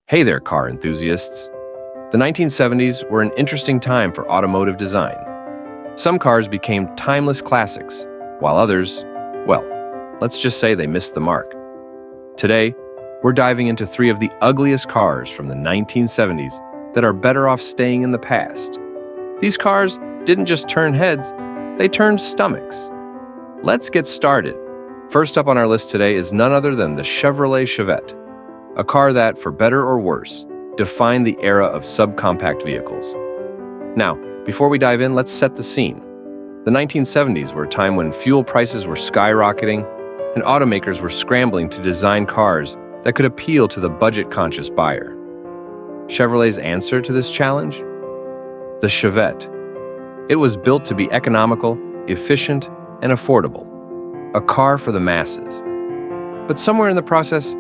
Hey there, car enthusiasts. The 1970s were an interesting time for automotive design. Some cars became timeless classics, while others, well, let's just say they missed the mark. Today, we're diving into three of the ugliest cars from the 1970s that are better off staying in the past. These cars didn't just turn heads, they turned stomachs. Let's get started. First up on our list today is none other than the Chevrolet Chevette, a car that, for better or worse, defined the era of subcompact vehicles. Now, before we dive in, let's set the scene. The 1970s were a time when fuel prices were skyrocketing and automakers were scrambling to design cars that could appeal to the budget-conscious buyer. Chevrolet's answer to this challenge? The Chevette. It was built to be economical, efficient, and affordable. A car for the masses. But somewhere in the process,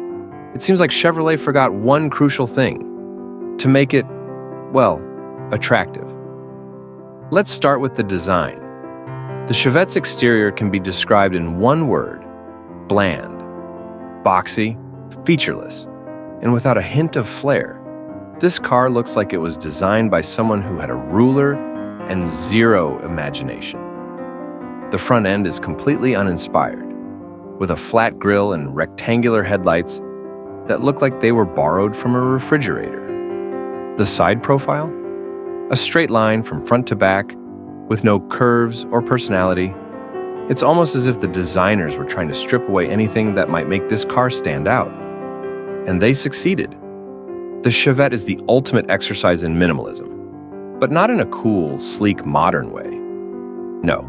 it seems like Chevrolet forgot one crucial thing: to make it, well, attractive. Let's start with the design. The Chevette's exterior can be described in one word: bland, boxy, featureless, and without a hint of flair. This car looks like it was designed by someone who had a ruler and zero imagination. The front end is completely uninspired, with a flat grille and rectangular headlights that look like they were borrowed from a refrigerator. The side profile? A straight line from front to back, with no curves or personality. It's almost as if the designers were trying to strip away anything that might make this car stand out. And they succeeded. The Chevette is the ultimate exercise in minimalism, but not in a cool, sleek, modern way. No,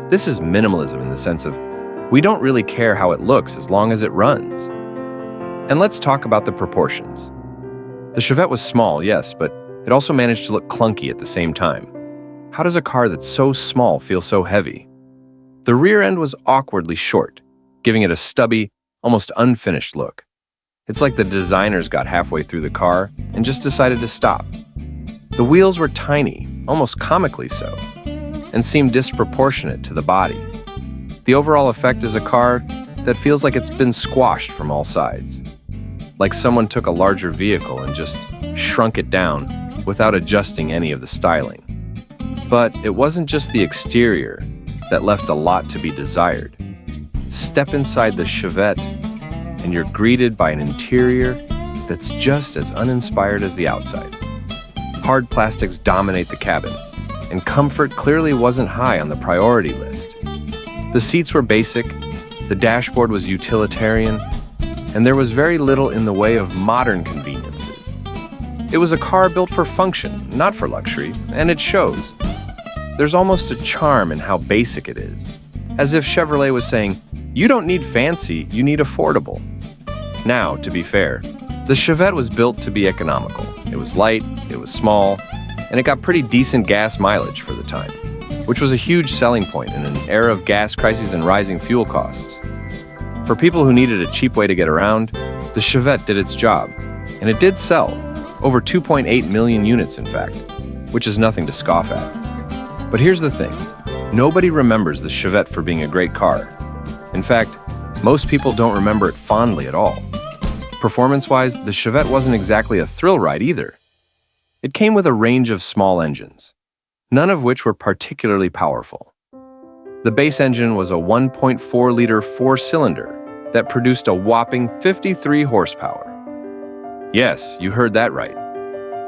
this is minimalism in the sense of we don't really care how it looks as long as it runs. And let's talk about the proportions. The Chevette was small, yes, but it also managed to look clunky at the same time. How does a car that's so small feel so heavy? The rear end was awkwardly short, giving it a stubby, almost unfinished look. It's like the designers got halfway through the car and just decided to stop. The wheels were tiny, almost comically so, and seemed disproportionate to the body. The overall effect is a car that feels like it's been squashed from all sides. Like someone took a larger vehicle and just shrunk it down without adjusting any of the styling. But it wasn't just the exterior that left a lot to be desired. Step inside the Chevette, and you're greeted by an interior that's just as uninspired as the outside. Hard plastics dominate the cabin, and comfort clearly wasn't high on the priority list. The seats were basic, the dashboard was utilitarian, and there was very little in the way of modern conveniences. It was a car built for function, not for luxury, and it shows. There's almost a charm in how basic it is, as if Chevrolet was saying, you don't need fancy, you need affordable. Now, to be fair, the Chevette was built to be economical. It was light, it was small, and it got pretty decent gas mileage for the time, which was a huge selling point in an era of gas crises and rising fuel costs. For people who needed a cheap way to get around, the Chevette did its job, and it did sell, over 2.8 million units in fact, which is nothing to scoff at. But here's the thing, nobody remembers the Chevette for being a great car. In fact, most people don't remember it fondly at all. Performance-wise, the Chevette wasn't exactly a thrill ride either. It came with a range of small engines, none of which were particularly powerful. The base engine was a 1.4-liter four-cylinder that produced a whopping 53 horsepower. Yes, you heard that right.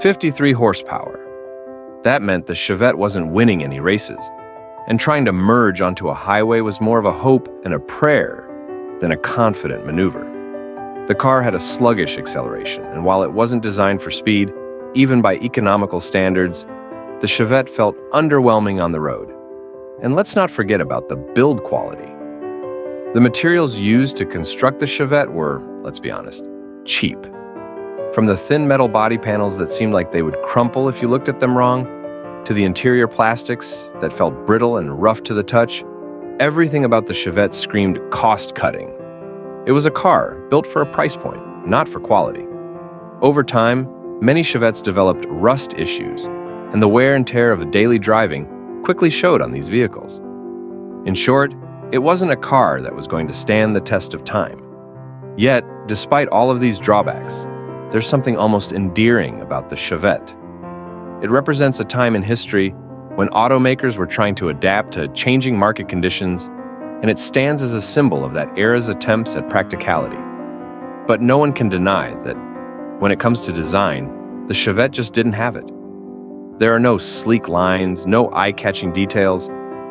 53 horsepower. That meant the Chevette wasn't winning any races, and trying to merge onto a highway was more of a hope and a prayer than a confident maneuver. The car had a sluggish acceleration, and while it wasn't designed for speed, even by economical standards, the Chevette felt underwhelming on the road. And let's not forget about the build quality. The materials used to construct the Chevette were, let's be honest, cheap. From the thin metal body panels that seemed like they would crumple if you looked at them wrong, to the interior plastics that felt brittle and rough to the touch, everything about the Chevette screamed cost-cutting. It was a car built for a price point, not for quality. Over time, many Chevettes developed rust issues, and the wear and tear of daily driving quickly showed on these vehicles. In short, it wasn't a car that was going to stand the test of time. Yet, despite all of these drawbacks, there's something almost endearing about the Chevette. It represents a time in history when automakers were trying to adapt to changing market conditions, and it stands as a symbol of that era's attempts at practicality. But no one can deny that when it comes to design, the Chevette just didn't have it. There are no sleek lines, no eye-catching details,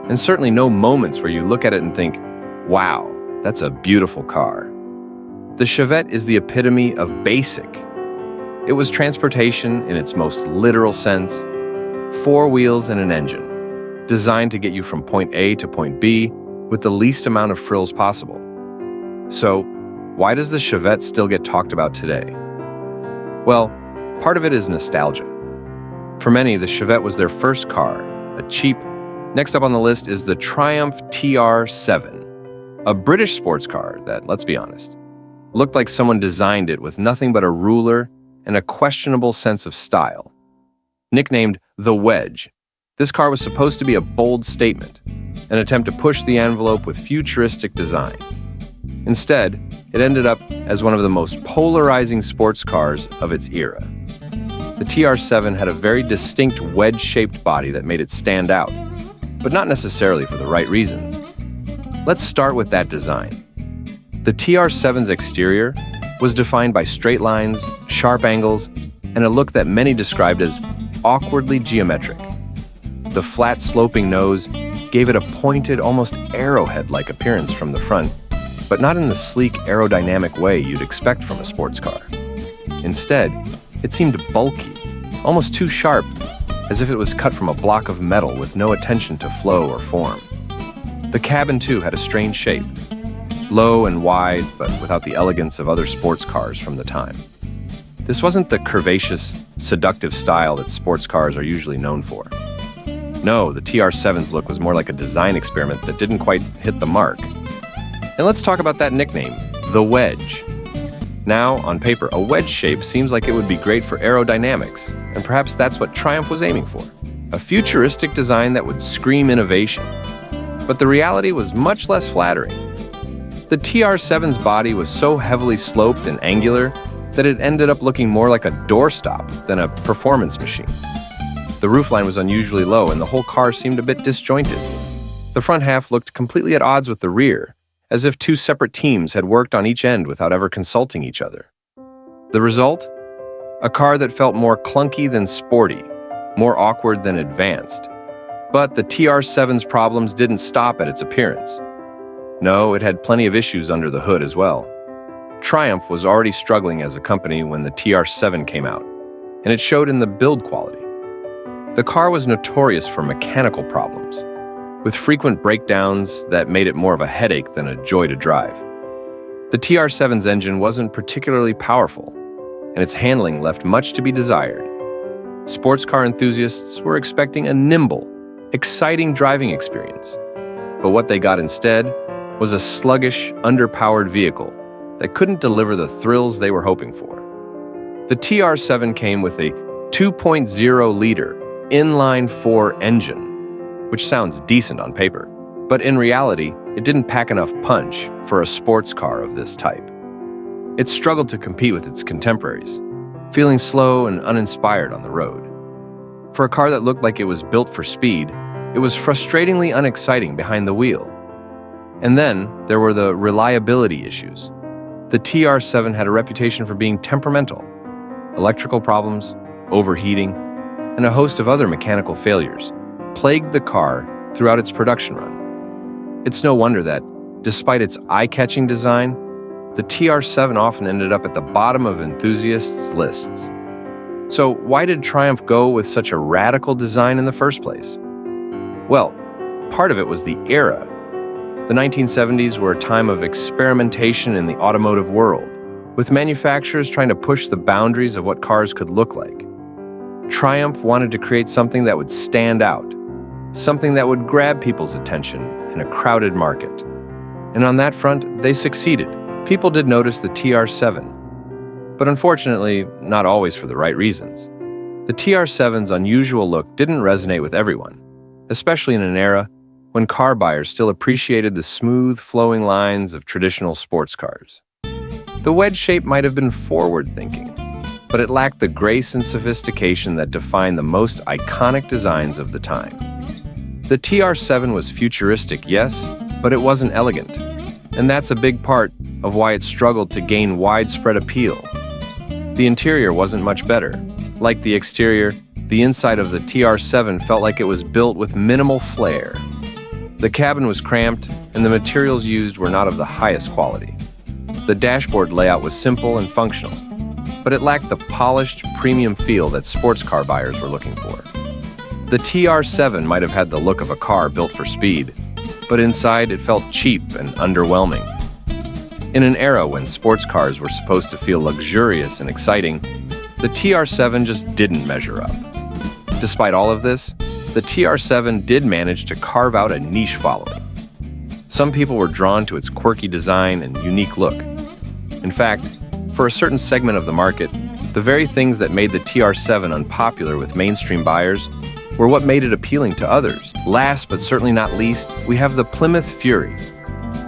and certainly no moments where you look at it and think, wow, that's a beautiful car. The Chevette is the epitome of basic. It was transportation in its most literal sense, 4 wheels and an engine, designed to get you from point A to point B with the least amount of frills possible. So, why does the Chevette still get talked about today? Well, part of it is nostalgia. For many, the Chevette was their first car, a cheap. Next up on the list is the Triumph TR7, a British sports car that, let's be honest, looked like someone designed it with nothing but a ruler and a questionable sense of style. Nicknamed the Wedge, this car was supposed to be a bold statement, an attempt to push the envelope with futuristic design. Instead, it ended up as one of the most polarizing sports cars of its era. The TR7 had a very distinct wedge-shaped body that made it stand out, but not necessarily for the right reasons. Let's start with that design. The TR7's exterior was defined by straight lines, sharp angles, and a look that many described as awkwardly geometric. The flat sloping nose gave it a pointed, almost arrowhead-like appearance from the front, but not in the sleek aerodynamic way you'd expect from a sports car. Instead, it seemed bulky, almost too sharp, as if it was cut from a block of metal with no attention to flow or form. The cabin, too, had a strange shape, low and wide, but without the elegance of other sports cars from the time. This wasn't the curvaceous, seductive style that sports cars are usually known for. No, the TR7's look was more like a design experiment that didn't quite hit the mark. And let's talk about that nickname, the Wedge. Now, on paper, a wedge shape seems like it would be great for aerodynamics, and perhaps that's what Triumph was aiming for. A futuristic design that would scream innovation. But the reality was much less flattering. The TR7's body was so heavily sloped and angular that it ended up looking more like a doorstop than a performance machine. The roofline was unusually low and the whole car seemed a bit disjointed. The front half looked completely at odds with the rear, as if 2 separate teams had worked on each end without ever consulting each other. The result? A car that felt more clunky than sporty, more awkward than advanced. But the TR7's problems didn't stop at its appearance. No, it had plenty of issues under the hood as well. Triumph was already struggling as a company when the TR7 came out, and it showed in the build quality. The car was notorious for mechanical problems, with frequent breakdowns that made it more of a headache than a joy to drive. The TR7's engine wasn't particularly powerful, and its handling left much to be desired. Sports car enthusiasts were expecting a nimble, exciting driving experience, but what they got instead was a sluggish, underpowered vehicle that couldn't deliver the thrills they were hoping for. The TR7 came with a 2.0-liter inline-4 engine, which sounds decent on paper, but in reality, it didn't pack enough punch for a sports car of this type. It struggled to compete with its contemporaries, feeling slow and uninspired on the road. For a car that looked like it was built for speed, it was frustratingly unexciting behind the wheel. And then there were the reliability issues. The TR7 had a reputation for being temperamental. Electrical problems, overheating, and a host of other mechanical failures plagued the car throughout its production run. It's no wonder that, despite its eye-catching design, the TR7 often ended up at the bottom of enthusiasts' lists. So why did Triumph go with such a radical design in the first place? Well, part of it was the era. The 1970s were a time of experimentation in the automotive world, with manufacturers trying to push the boundaries of what cars could look like. Triumph wanted to create something that would stand out, something that would grab people's attention in a crowded market. And on that front, they succeeded. People did notice the TR7, but unfortunately, not always for the right reasons. The TR7's unusual look didn't resonate with everyone, especially in an era when car buyers still appreciated the smooth, flowing lines of traditional sports cars. The wedge shape might have been forward-thinking, but it lacked the grace and sophistication that defined the most iconic designs of the time. The TR7 was futuristic, yes, but it wasn't elegant, and that's a big part of why it struggled to gain widespread appeal. The interior wasn't much better. Like the exterior, the inside of the TR7 felt like it was built with minimal flair. The cabin was cramped, and the materials used were not of the highest quality. The dashboard layout was simple and functional, but it lacked the polished, premium feel that sports car buyers were looking for. The TR7 might have had the look of a car built for speed, but inside it felt cheap and underwhelming. In an era when sports cars were supposed to feel luxurious and exciting, the TR7 just didn't measure up. Despite all of this, the TR7 did manage to carve out a niche following. Some people were drawn to its quirky design and unique look. In fact, for a certain segment of the market, the very things that made the TR7 unpopular with mainstream buyers were what made it appealing to others. Last but certainly not least, we have the Plymouth Fury,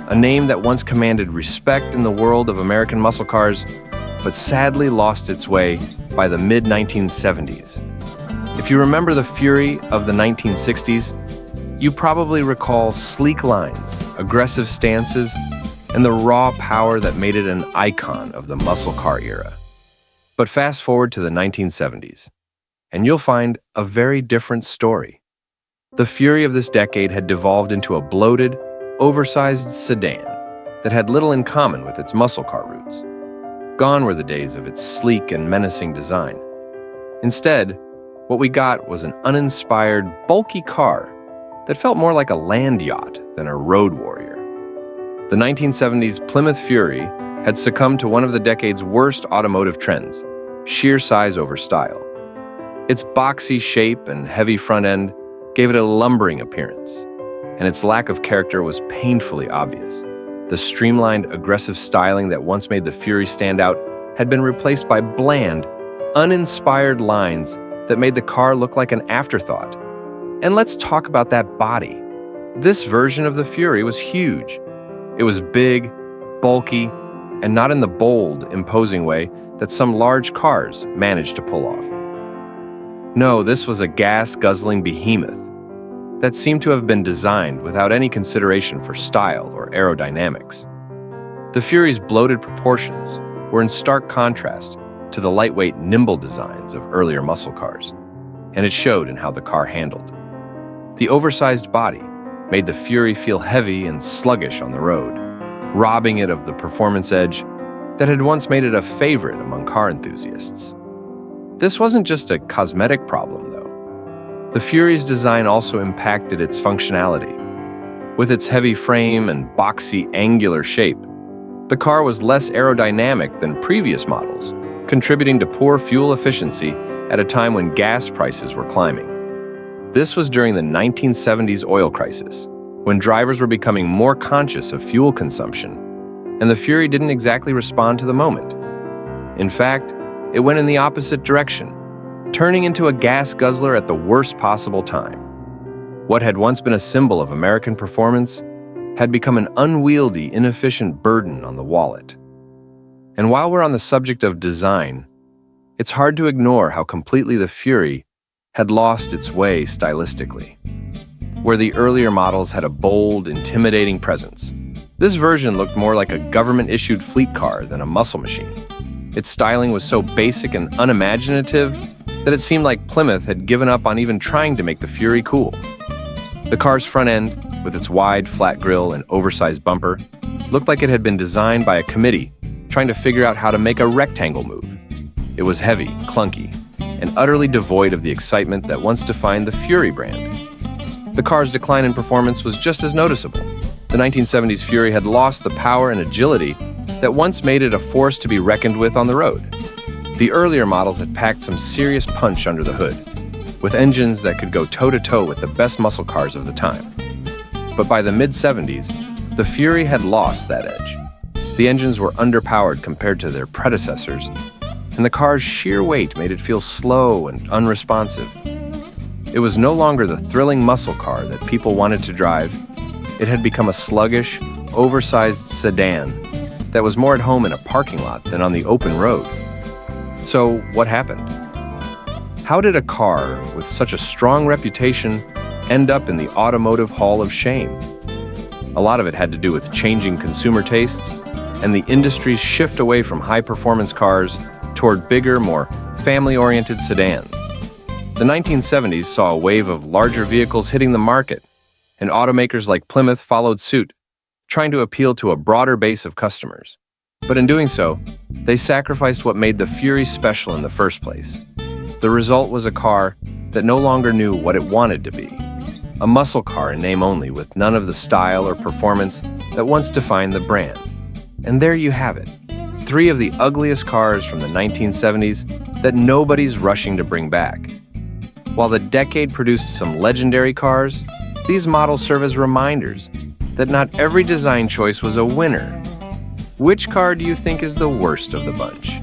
a name that once commanded respect in the world of American muscle cars, but sadly lost its way by the mid-1970s. If you remember the Fury of the 1960s, you probably recall sleek lines, aggressive stances, and the raw power that made it an icon of the muscle car era. But fast forward to the 1970s, and you'll find a very different story. The Fury of this decade had devolved into a bloated, oversized sedan that had little in common with its muscle car roots. Gone were the days of its sleek and menacing design. Instead, what we got was an uninspired, bulky car that felt more like a land yacht than a road warrior. The 1970s Plymouth Fury had succumbed to one of the decade's worst automotive trends, sheer size over style. Its boxy shape and heavy front end gave it a lumbering appearance, and its lack of character was painfully obvious. The streamlined, aggressive styling that once made the Fury stand out had been replaced by bland, uninspired lines that made the car look like an afterthought. And let's talk about that body. This version of the Fury was huge. It was big, bulky, and not in the bold, imposing way that some large cars managed to pull off. No, this was a gas-guzzling behemoth that seemed to have been designed without any consideration for style or aerodynamics. The Fury's bloated proportions were in stark contrast to the lightweight, nimble designs of earlier muscle cars, and it showed in how the car handled. The oversized body made the Fury feel heavy and sluggish on the road, robbing it of the performance edge that had once made it a favorite among car enthusiasts. This wasn't just a cosmetic problem, though. The Fury's design also impacted its functionality. With its heavy frame and boxy, angular shape, the car was less aerodynamic than previous models, contributing to poor fuel efficiency at a time when gas prices were climbing. This was during the 1970s oil crisis, when drivers were becoming more conscious of fuel consumption, and the Fury didn't exactly respond to the moment. In fact, it went in the opposite direction, turning into a gas guzzler at the worst possible time. What had once been a symbol of American performance had become an unwieldy, inefficient burden on the wallet. And while we're on the subject of design, it's hard to ignore how completely the Fury had lost its way stylistically. Where the earlier models had a bold, intimidating presence, this version looked more like a government-issued fleet car than a muscle machine. Its styling was so basic and unimaginative that it seemed like Plymouth had given up on even trying to make the Fury cool. The car's front end, with its wide, flat grille and oversized bumper, looked like it had been designed by a committee trying to figure out how to make a rectangle move. It was heavy, clunky, and utterly devoid of the excitement that once defined the Fury brand. The car's decline in performance was just as noticeable. The 1970s Fury had lost the power and agility that once made it a force to be reckoned with on the road. The earlier models had packed some serious punch under the hood, with engines that could go toe-to-toe with the best muscle cars of the time. But by the mid-70s, the Fury had lost that edge. The engines were underpowered compared to their predecessors, and the car's sheer weight made it feel slow and unresponsive. It was no longer the thrilling muscle car that people wanted to drive. It had become a sluggish, oversized sedan that was more at home in a parking lot than on the open road. So, what happened? How did a car with such a strong reputation end up in the Automotive Hall of Shame? A lot of it had to do with changing consumer tastes and the industry's shift away from high-performance cars toward bigger, more family-oriented sedans. The 1970s saw a wave of larger vehicles hitting the market, and automakers like Plymouth followed suit, trying to appeal to a broader base of customers. But in doing so, they sacrificed what made the Fury special in the first place. The result was a car that no longer knew what it wanted to be. A muscle car in name only, with none of the style or performance that once defined the brand. And there you have it. 3 of the ugliest cars from the 1970s that nobody's rushing to bring back. While the decade produced some legendary cars, these models serve as reminders that not every design choice was a winner. Which car do you think is the worst of the bunch?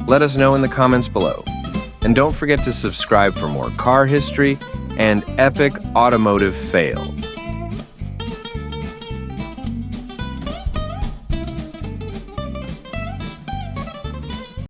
Let us know in the comments below. And don't forget to subscribe for more car history and epic automotive fails.